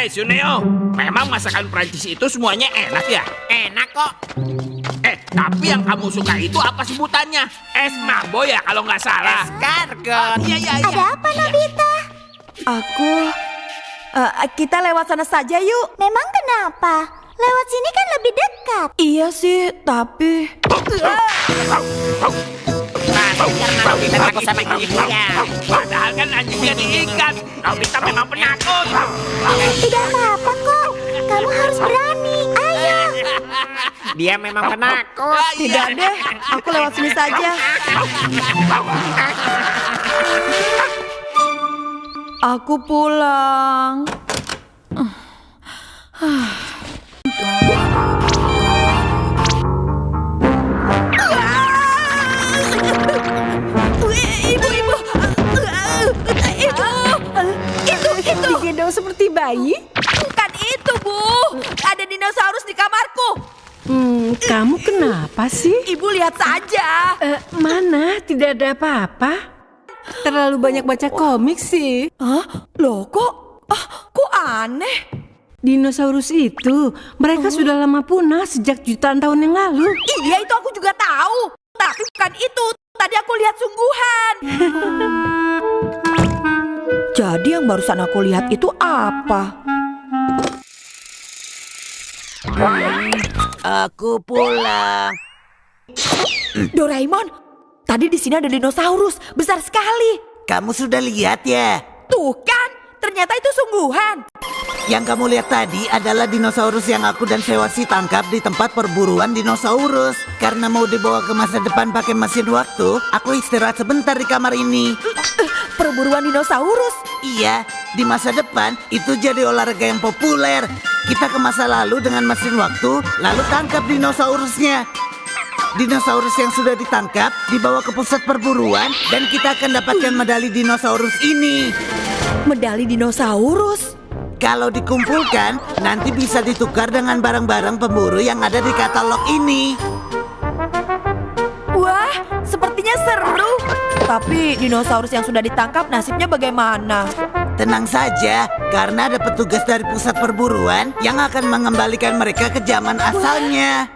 Hei Suneo, memang masakan Prancis itu semuanya enak ya? Enak kok. Tapi yang kamu suka itu apa sebutannya? Es mambo ya kalau nggak salah. Escargot. Iya. Ada apa, Nobita? Kita lewat sana saja yuk. Memang kenapa? Lewat sini kan lebih dekat. Iya sih, tapi... Karena Nobita takut sama ibunya. Padahal kan anjingnya diikat. Nobita memang penakut. Tidak apa-apa kok. Kamu harus berani. Ayo. Dia memang penakut. Tidak deh, aku lewat sini saja. Aku pulang. Ibu. Itu. Digendong seperti bayi? Bukan itu, Bu. Ada dinosaurus di kamarku. Kamu kenapa sih? Ibu lihat saja. Mana? Tidak ada apa-apa. Terlalu banyak baca komik sih. Hah? Loh kok aneh? Dinosaurus itu, mereka sudah lama punah sejak jutaan tahun yang lalu. Iya, itu aku juga tahu. Tapi bukan itu. Tadi aku lihat sungguhan. Jadi yang barusan aku lihat itu apa? Aku pulang. Doraemon, tadi di sini ada dinosaurus besar sekali. Kamu sudah lihat ya? Tuh kan, ternyata itu sungguhan. Yang kamu lihat tadi adalah dinosaurus yang aku dan Sewasi tangkap di tempat perburuan dinosaurus. Karena mau dibawa ke masa depan pakai mesin waktu, aku istirahat sebentar di kamar ini. Perburuan dinosaurus? Iya, di masa depan itu jadi olahraga yang populer. Kita ke masa lalu dengan mesin waktu, lalu tangkap dinosaurusnya. Dinosaurus yang sudah ditangkap dibawa ke pusat perburuan dan kita akan dapatkan medali dinosaurus ini. Medali dinosaurus? Kalau dikumpulkan, nanti bisa ditukar dengan barang-barang pemburu yang ada di katalog ini. Wah, sepertinya seru. Tapi dinosaurus yang sudah ditangkap nasibnya bagaimana? Tenang saja, karena ada petugas dari pusat perburuan yang akan mengembalikan mereka ke zaman asalnya.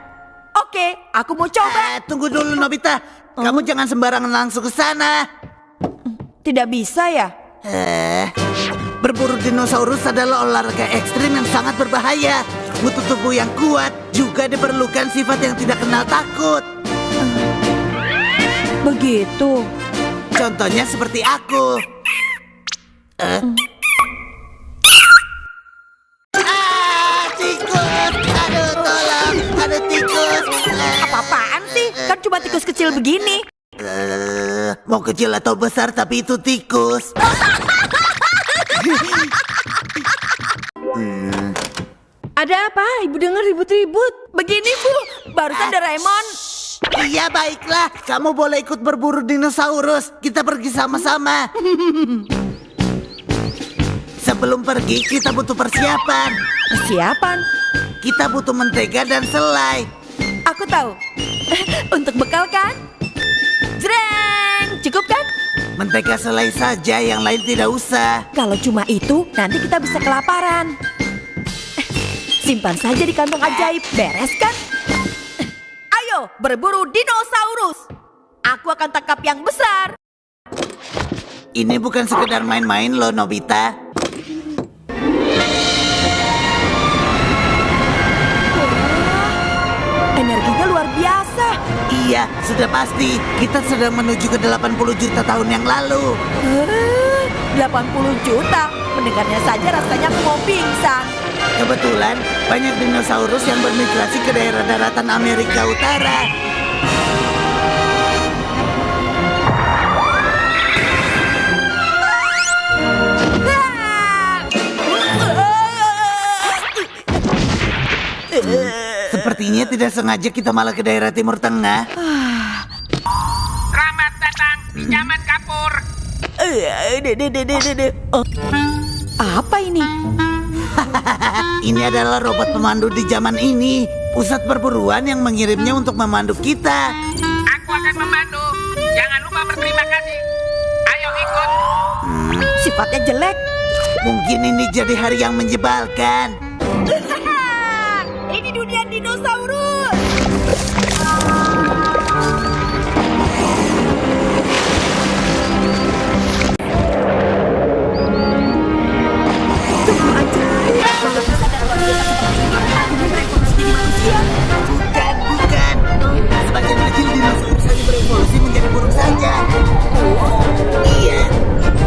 Oke, aku mau coba. Tunggu dulu Nobita, kamu jangan sembarangan langsung ke sana. Tidak bisa ya? Berburu dinosaurus adalah olahraga ekstrim yang sangat berbahaya. Butuh tubuh yang kuat, juga diperlukan sifat yang tidak kenal takut. Begitu. Contohnya seperti aku. Tikus! Aduh, tolong! Aduh, tikus! Apa-apaan sih? Kan cuma tikus kecil begini. Mau kecil atau besar, tapi itu tikus. Ada apa? Ibu dengar ribut-ribut. Begini, Bu. Barusan Doraemon. Iya, baiklah. Kamu boleh ikut berburu dinosaurus. Kita pergi sama-sama. Sebelum pergi, kita butuh persiapan. Persiapan? Kita butuh mentega dan selai. Aku tahu. Untuk bekal kan? Jreng! Cukup kan? Mentega selai saja, yang lain tidak usah. Kalau cuma itu, nanti kita bisa kelaparan. Simpan saja di kantong ajaib, beres kan? Ayo, berburu dinosaurus. Aku akan tangkap yang besar. Ini bukan sekedar main-main loh, Nobita. Energinya luar biasa. Iya, sudah pasti. Kita sedang menuju ke 80 juta tahun yang lalu. 80 juta. Mendengarnya saja rasanya aku mau pingsan. Kebetulan, banyak dinosaurus yang bermigrasi ke daerah daratan Amerika Utara. Sepertinya tidak sengaja kita malah ke daerah Timur Tengah. Selamat datang di zaman kapur. Apa ini? Ini adalah robot pemandu di zaman ini. Pusat perburuan yang mengirimnya untuk memandu kita. Aku akan memandu. Jangan lupa berterima kasih. Ayo ikut. Sifatnya jelek. Mungkin ini jadi hari yang menyebalkan. Ini dunia dinosaurus. Sungguh ajaib. Bukan. Sebagian kecil dinosaurus hanya berevolusi menjadi burung saja. Iya.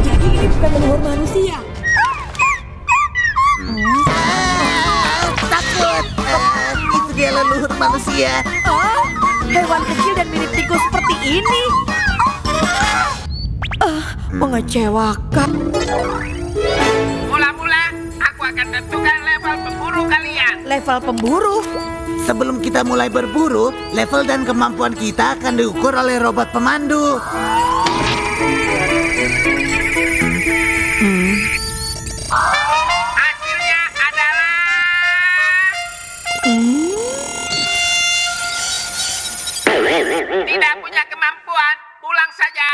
Jadi ini bukan leluhur manusia. Takut. Itu dia leluhur manusia. Oh, hewan kecil dan mirip tikus seperti ini. Mengecewakan. Mula-mula, aku akan tentukan level pemburu kalian. Level pemburu. Sebelum kita mulai berburu, level dan kemampuan kita akan diukur oleh robot pemandu. Hasilnya adalah... Tidak punya kemampuan, pulang saja.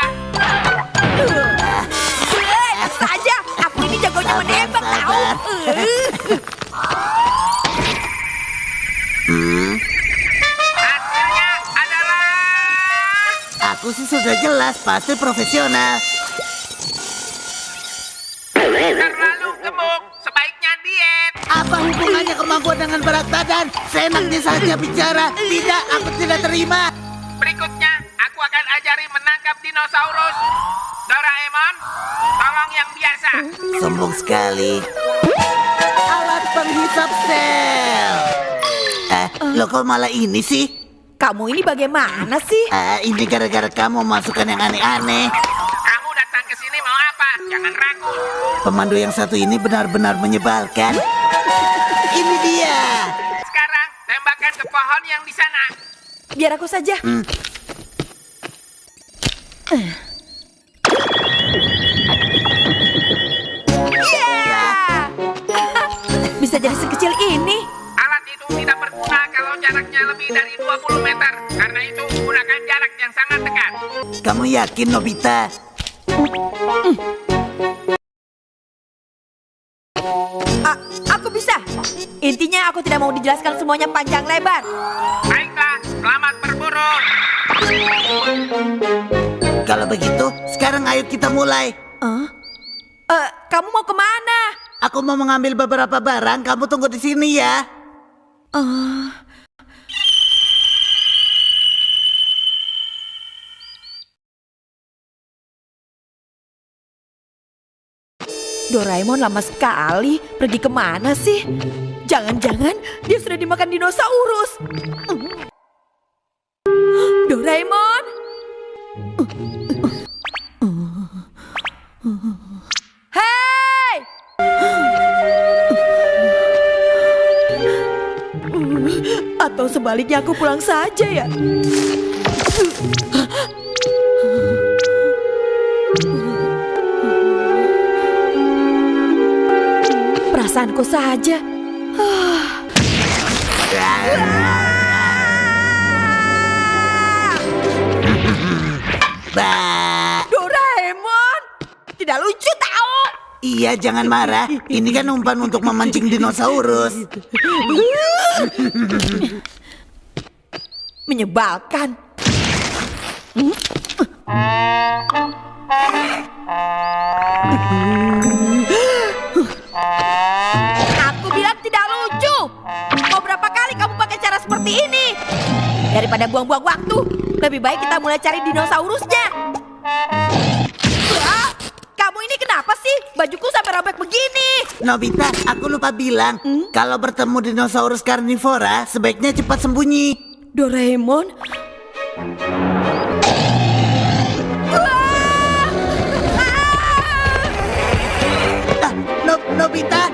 Enak saja. Aku ini jagonya menembak tahu. Hasilnya adalah... Aku sih sudah jelas, pasti profesional. Terlalu gemuk, sebaiknya diet. Apa hubungannya kemampuan dengan berat badan? Seenaknya saja bicara. Tidak, aku tidak terima. Berikutnya, aku akan ajari menangkap dinosaurus. Doraemon, tolong yang biasa. Sombong sekali. Alat penghisap sel. Lo kok malah ini sih? Kamu ini bagaimana sih? Ini gara-gara kamu masukkan yang aneh-aneh. Kamu datang ke sini mau apa? Jangan ragu. Pemandu yang satu ini benar-benar menyebalkan. Ini dia. Sekarang, tembakkan ke pohon yang di sana. Biar aku saja. Bisa jadi sekecil ini. Alat itu tidak berguna kalau jaraknya lebih dari 20 meter. Karena itu, gunakan jarak yang sangat dekat. Kamu yakin, Nobita? Aku bisa. Intinya aku tidak mau dijelaskan semuanya panjang lebar. Baiklah, selamat berburu. Kalau begitu, sekarang ayo kita mulai. Kamu mau kemana? Aku mau mengambil beberapa barang, kamu tunggu di sini ya. Doraemon lama sekali. Pergi kemana sih? Jangan-jangan dia sudah dimakan dinosaurus. Doraemon. Hei! Atau sebaliknya aku pulang saja ya? Perasaanku saja. Doraemon, tidak lucu tahu. Iya, jangan marah. Ini kan umpan untuk memancing dinosaurus. Menyebalkan. Aku bilang tidak lucu. Mau berapa kali kamu pakai cara seperti ini? Daripada buang-buang waktu, lebih baik kita mulai cari dinosaurusnya. Kamu ini kenapa sih? Bajuku sampai robek begini. Nobita, aku lupa bilang. Kalau bertemu dinosaurus karnivora, sebaiknya cepat sembunyi. Doraemon. Nobita.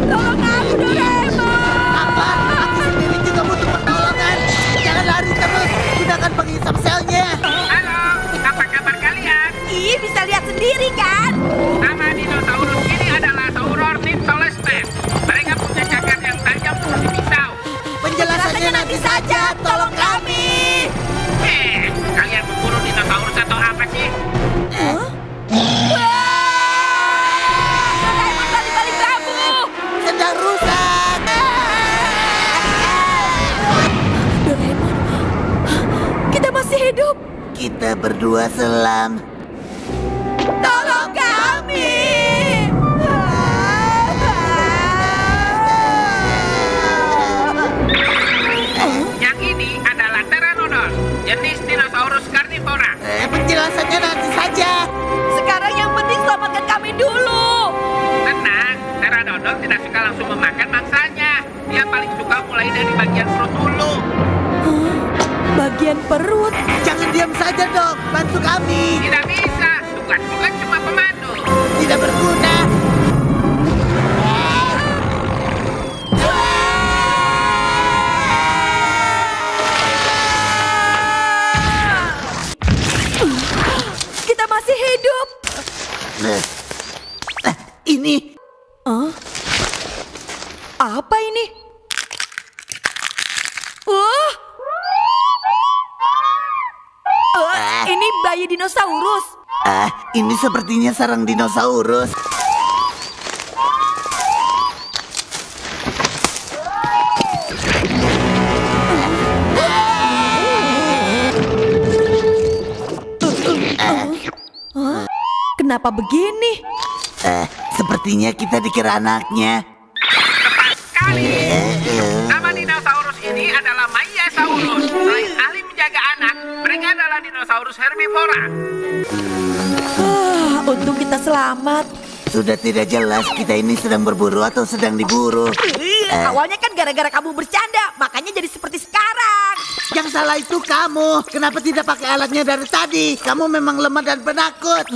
Tolong aku, Doraemon. Apa? Aku sendiri juga butuh pertolongan. Jangan lari terus. Gunakan penghisap selnya. Halo, apa kabar kalian? Ih, bisa lihat sendiri kan? Nama dinosaurus ini adalah Saurornitholestes. Mereka punya cakar yang tajam Pergi saja, tolong kami. Kalian memburu dinosaurus atau apa sih? Doraemon balik-balik kamu. Sedang rusak. Doraemon, kita masih hidup. Kita berdua selam. Tolong kami. Yang ini adalah Pteranodon, jenis dinosaurus karnivora. Penjelasannya nanti saja. Sekarang yang penting selamatkan kami dulu. Tenang, Pteranodon tidak suka langsung memakan mangsanya. Dia paling suka mulai dari bagian perut dulu. Bagian perut. Jangan diam saja dong. Bantu kami. Tidak bisa, tugasku kan cuma pemandu. Tidak berguna. Kita masih hidup. Ini Apa ini? Wah! Ini bayi dinosaurus. ini sepertinya sarang dinosaurus. Kenapa begini? Sepertinya kita dikira anaknya. Tepat sekali. Nama dinosaurus ini adalah Maiasaurus. Selain ahli menjaga anak, mereka adalah dinosaurus herbivora. Untung kita selamat. Sudah tidak jelas kita ini sedang berburu atau sedang diburu. Awalnya kan gara-gara kamu bercanda, makanya jadi seperti sekarang. Yang salah itu kamu. Kenapa tidak pakai alatnya dari tadi? Kamu memang lemah dan penakut.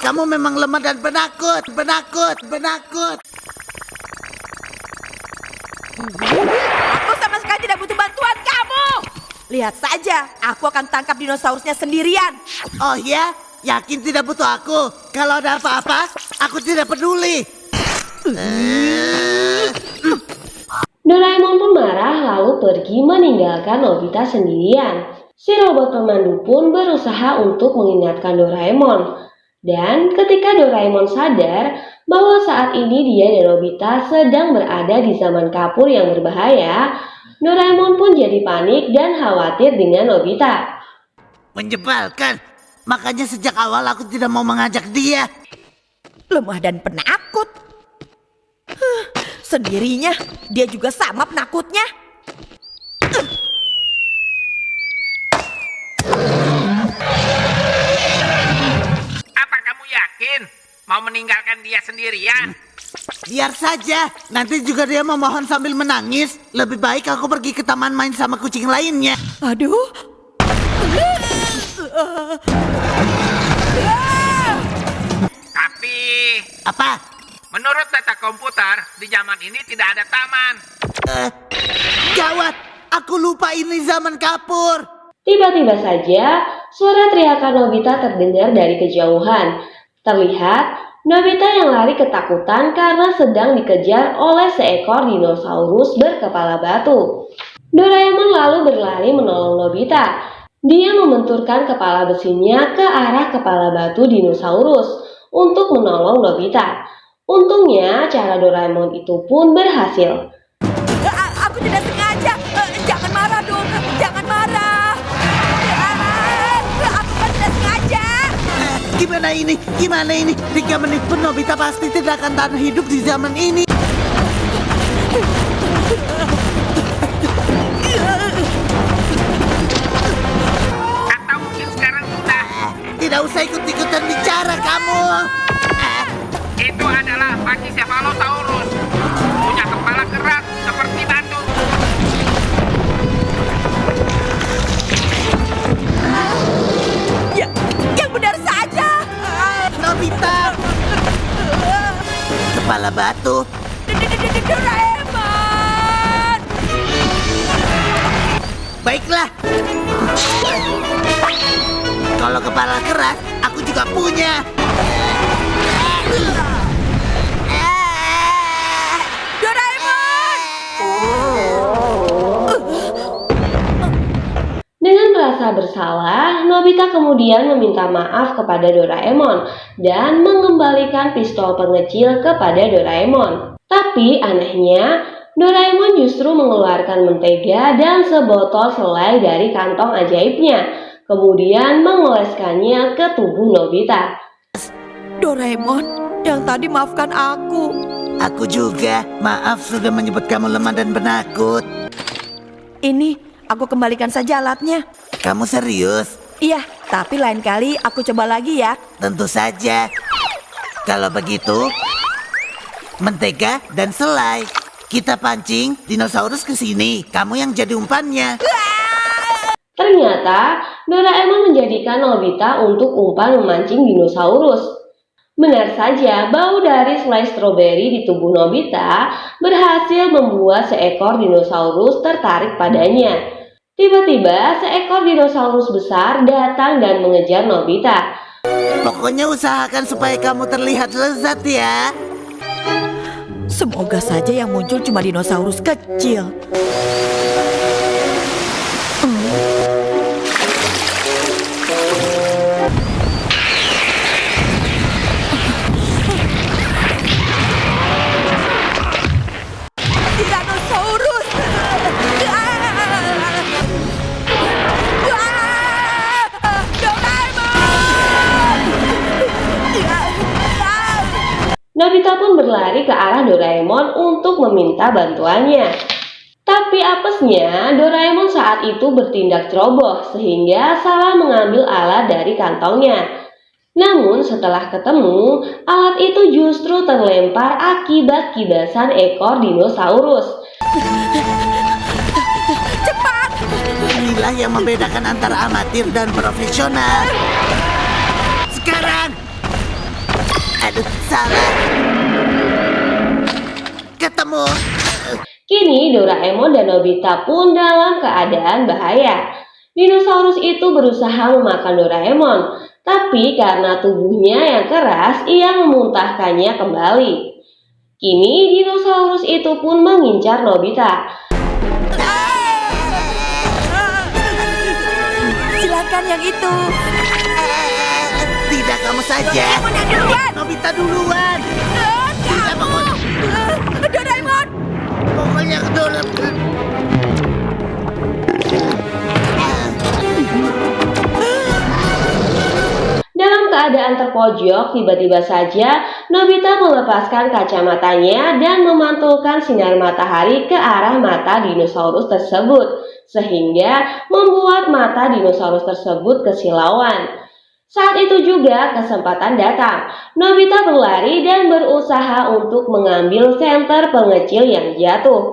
Kamu memang lemah dan penakut. Aku sama sekali tidak butuh bantuan kamu. Lihat saja, aku akan tangkap dinosaurusnya sendirian. Oh ya? Yakin tidak butuh aku? Kalau ada apa-apa, aku tidak peduli. Doraemon pun marah lalu pergi meninggalkan Nobita sendirian. Si robot pemandu pun berusaha untuk mengingatkan Doraemon. Dan ketika Doraemon sadar bahwa saat ini dia dan Nobita sedang berada di zaman kapur yang berbahaya, Doraemon pun jadi panik dan khawatir dengan Nobita. Menyebalkan. Makanya sejak awal aku tidak mau mengajak dia. Lemah dan penakut. Sendirinya, dia juga sama penakutnya. Apa kamu yakin mau meninggalkan dia sendirian? Biar saja. Nanti juga dia memohon sambil menangis. Lebih baik aku pergi ke taman main sama kucing lainnya. Aduh. Tapi Apa? menurut data komputer, di zaman ini tidak ada taman. Gawat. Aku lupa ini zaman kapur. Tiba-tiba saja, suara teriakan Nobita terdengar dari kejauhan. Terlihat, Nobita yang lari ketakutan karena sedang dikejar oleh seekor dinosaurus berkepala batu. Doraemon lalu berlari menolong Nobita. Dia membenturkan kepala besinya ke arah kepala batu dinosaurus untuk menolong Nobita. Untungnya, cara Doraemon itu pun berhasil. Aku tidak sengaja. Jangan marah dong. Jangan marah. Aku kan tidak sengaja. Gimana ini? 3 menit pun Nobita pasti tidak akan tahan hidup di zaman ini. Atau mungkin sekarang sudah. Tidak usah ikut-ikutan bicara kamu. Itu adalah Pachycephalosaurus. Punya kepala keras seperti batu. Ya, yang benar saja. Nobita. Kepala batu. Doraemon. Baiklah. Kalau kepala keras, aku juga punya. Doraemon. merasa bersalah, Nobita kemudian meminta maaf kepada Doraemon dan mengembalikan pistol pengecil kepada Doraemon. Tapi anehnya, Doraemon justru mengeluarkan mentega dan sebotol selai dari kantong ajaibnya, kemudian mengoleskannya ke tubuh Nobita. Doraemon, yang tadi maafkan aku. Aku juga, maaf sudah menyebut kamu lemah dan penakut. Ini, aku kembalikan saja alatnya. Kamu serius? Iya, tapi lain kali aku coba lagi ya. Tentu saja. Kalau begitu, mentega dan selai. Kita pancing dinosaurus ke sini. Kamu yang jadi umpannya. Ternyata, Doraemon menjadikan Nobita untuk umpan memancing dinosaurus. Benar saja, bau dari selai stroberi di tubuh Nobita berhasil membuat seekor dinosaurus tertarik padanya. Tiba-tiba, seekor dinosaurus besar datang dan mengejar Nobita. Pokoknya usahakan supaya kamu terlihat lezat ya. Semoga saja yang muncul cuma dinosaurus kecil. Tyrannosaurus! Nobita pun berlari ke arah Doraemon untuk meminta bantuannya. Tapi apesnya, Doraemon saat itu bertindak ceroboh sehingga salah mengambil alat dari kantongnya. Namun setelah ketemu, alat itu justru terlempar akibat kibasan ekor dinosaurus. Inilah yang membedakan antara amatir dan profesional. Sekarang. Aduh, salah. Ketemu. Kini Doraemon dan Nobita pun dalam keadaan bahaya. Dinosaurus itu berusaha memakan Doraemon, tapi karena tubuhnya yang keras, ia memuntahkannya kembali. Kini dinosaurus itu pun mengincar Nobita. Silakan yang itu. Tidak, kamu saja. Doraemon yang duluan. Nobita duluan. Tidak, Doraemon. pokoknya dulu. Dalam keadaan terpojok, tiba-tiba saja Nobita melepaskan kacamatanya dan memantulkan sinar matahari ke arah mata dinosaurus tersebut, sehingga membuat mata dinosaurus tersebut kesilauan. Saat itu juga kesempatan datang. Nobita berlari dan berusaha untuk mengambil senter pengecil yang jatuh.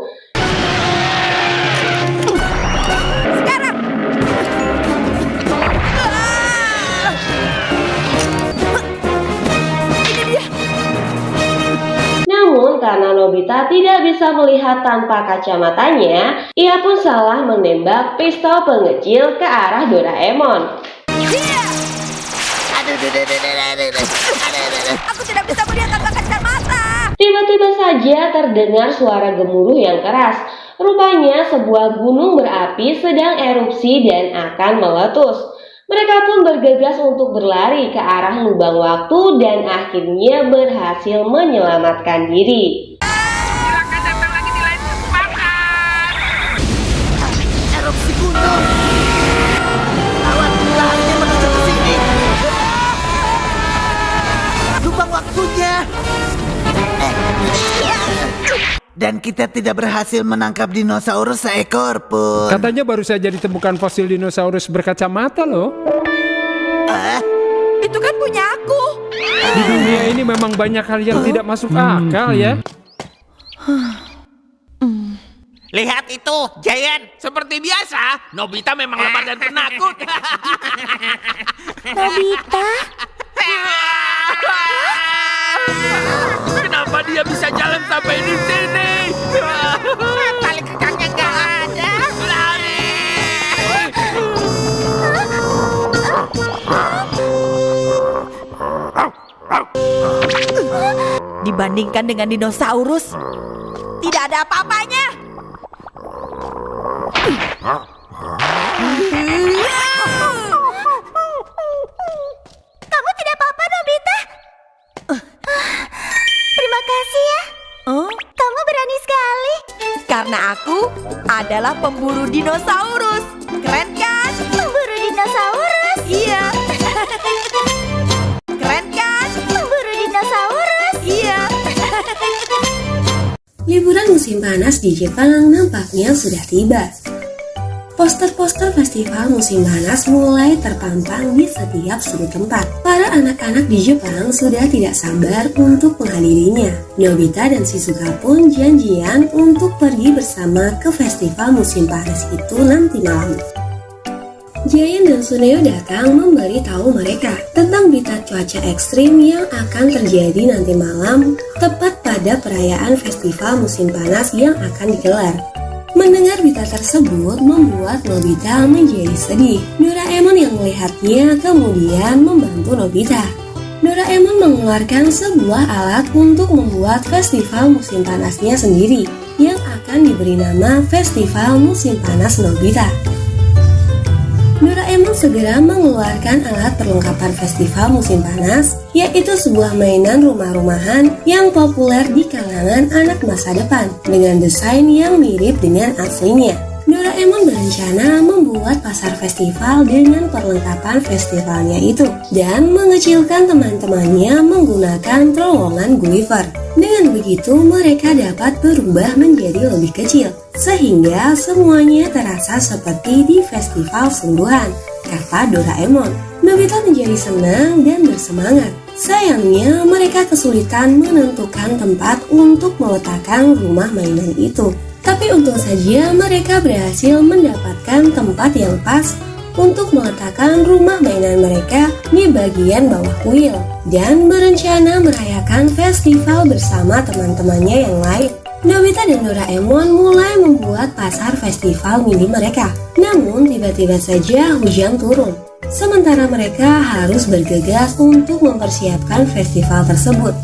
Namun karena Nobita tidak bisa melihat tanpa kacamatanya, ia pun salah menembak pistol pengecil ke arah Doraemon. Aku tidak bisa melihat tanpa kacamata. Tiba-tiba saja terdengar suara gemuruh yang keras. Rupanya sebuah gunung berapi sedang erupsi dan akan meletus. Mereka pun bergegas untuk berlari ke arah lubang waktu dan akhirnya berhasil menyelamatkan diri. Silakan datang lagi di lain kesempatan. Erupsi gunung. Awan lahirnya menuju ke sini. Lubang waktunya. Dan kita tidak berhasil menangkap dinosaurus seekor pun. Katanya baru saja ditemukan fosil dinosaurus berkacamata loh. Itu kan punya aku. Di dunia ini memang banyak hal yang tidak masuk akal ya. Lihat itu, Giant. Seperti biasa, Nobita memang lemah dan penakut. Nobita, Kenapa dia bisa jalan sampai di sini? Tali kekangnya nggak ada. Lari! Dibandingkan dengan dinosaurus, tidak ada apa-apanya. Karena aku adalah pemburu dinosaurus. Keren kan? Pemburu dinosaurus. Iya. Keren kan? Pemburu dinosaurus. Iya. Liburan musim panas di Jepang nampaknya sudah tiba. Poster-poster festival musim panas mulai terpampang di setiap sudut tempat. Para anak-anak di Jepang sudah tidak sabar untuk menghadirinya. Nobita dan Shizuka pun janjian untuk pergi bersama ke festival musim panas itu nanti malam. Giant dan Suneo datang memberi tahu mereka tentang berita cuaca ekstrim yang akan terjadi nanti malam tepat pada perayaan festival musim panas yang akan digelar. Mendengar berita tersebut membuat Nobita menjadi sedih. Doraemon yang melihatnya kemudian membantu Nobita. Doraemon mengeluarkan sebuah alat untuk membuat festival musim panasnya sendiri yang akan diberi nama Festival Musim Panas Nobita. Doraemon segera mengeluarkan alat perlengkapan festival musim panas, yaitu sebuah mainan rumah-rumahan yang populer di kalangan anak masa depan dengan desain yang mirip dengan aslinya. Doraemon berencana membuat pasar festival dengan perlengkapan festivalnya itu dan mengecilkan teman-temannya menggunakan terowongan Gulliver. Dengan begitu mereka dapat berubah menjadi lebih kecil sehingga semuanya terasa seperti di festival sungguhan, kata Doraemon. Nobita menjadi senang dan bersemangat. Sayangnya mereka kesulitan menentukan tempat untuk meletakkan rumah mainan itu. Tapi untung saja mereka berhasil mendapatkan tempat yang pas untuk meletakkan rumah mainan mereka di bagian bawah kuil dan berencana merayakan festival bersama teman-temannya yang lain. Nobita dan Doraemon mulai membuat pasar festival mini mereka. Namun tiba-tiba saja hujan turun. Sementara mereka harus bergegas untuk mempersiapkan festival tersebut.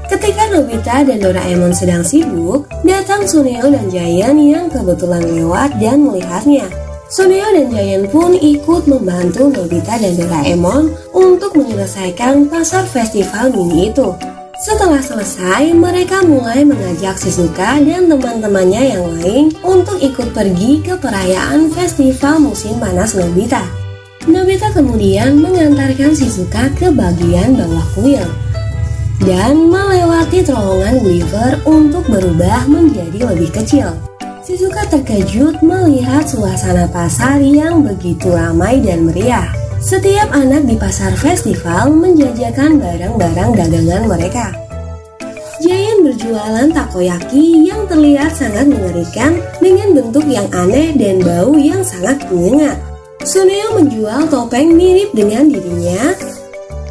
Ketika Nobita dan Doraemon sedang sibuk, datang Suneo dan Giant yang kebetulan lewat dan melihatnya. Suneo dan Giant pun ikut membantu Nobita dan Doraemon untuk menyelesaikan pasar festival mini itu. Setelah selesai, mereka mulai mengajak Shizuka dan teman-temannya yang lain untuk ikut pergi ke perayaan festival musim panas Nobita. Nobita kemudian mengantarkan Shizuka ke bagian bawah kuil dan melewati terowongan Gulliver untuk berubah menjadi lebih kecil. Shizuka terkejut melihat suasana pasar yang begitu ramai dan meriah. Setiap anak di pasar festival menjajakan barang-barang dagangan mereka. Giant berjualan takoyaki yang terlihat sangat mengerikan dengan bentuk yang aneh dan bau yang sangat menyengat. Suneo menjual topeng mirip dengan dirinya,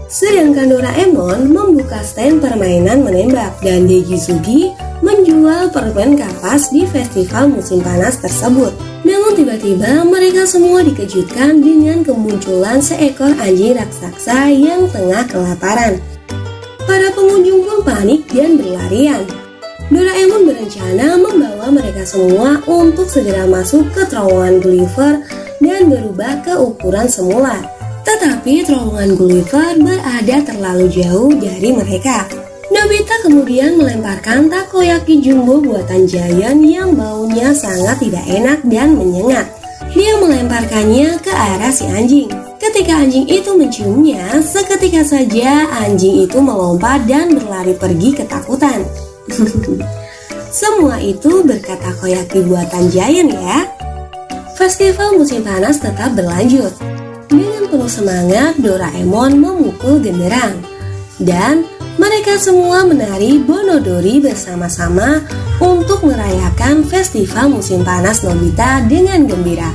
sedangkan Doraemon membuka stand permainan menembak dan Degizuki menjual permen kapas di festival musim panas tersebut. Namun tiba-tiba mereka semua dikejutkan dengan kemunculan seekor anjing raksasa yang tengah kelaparan. Para pengunjung pun panik dan berlarian. Doraemon berencana membawa mereka semua untuk segera masuk ke terowongan Gulliver dan berubah ke ukuran semula. Tetapi terowongan Gulliver berada terlalu jauh dari mereka. Nobita kemudian melemparkan takoyaki jumbo buatan Giant yang baunya sangat tidak enak dan menyengat. Dia melemparkannya ke arah si anjing. Ketika anjing itu menciumnya, seketika saja anjing itu melompat dan berlari pergi ketakutan. Semua itu berkat takoyaki buatan Giant ya. Festival musim panas tetap berlanjut. Dengan penuh semangat, Doraemon memukul genderang. Dan mereka semua menari Bonodori bersama-sama untuk merayakan festival musim panas Nobita dengan gembira.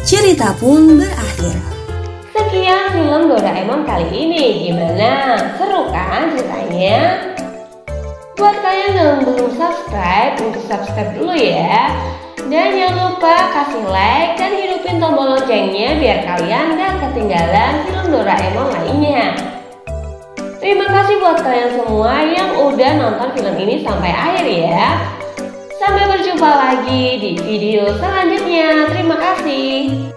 Cerita pun berakhir. Sekian film Doraemon kali ini. Gimana? Seru kan ceritanya? Buat kalian yang belum subscribe, untuk subscribe dulu ya. Dan jangan lupa kasih like dan hidupin tombol loncengnya biar kalian gak ketinggalan film Doraemon lainnya. Terima kasih buat kalian semua yang udah nonton film ini sampai akhir ya. Sampai berjumpa lagi di video selanjutnya. Terima kasih.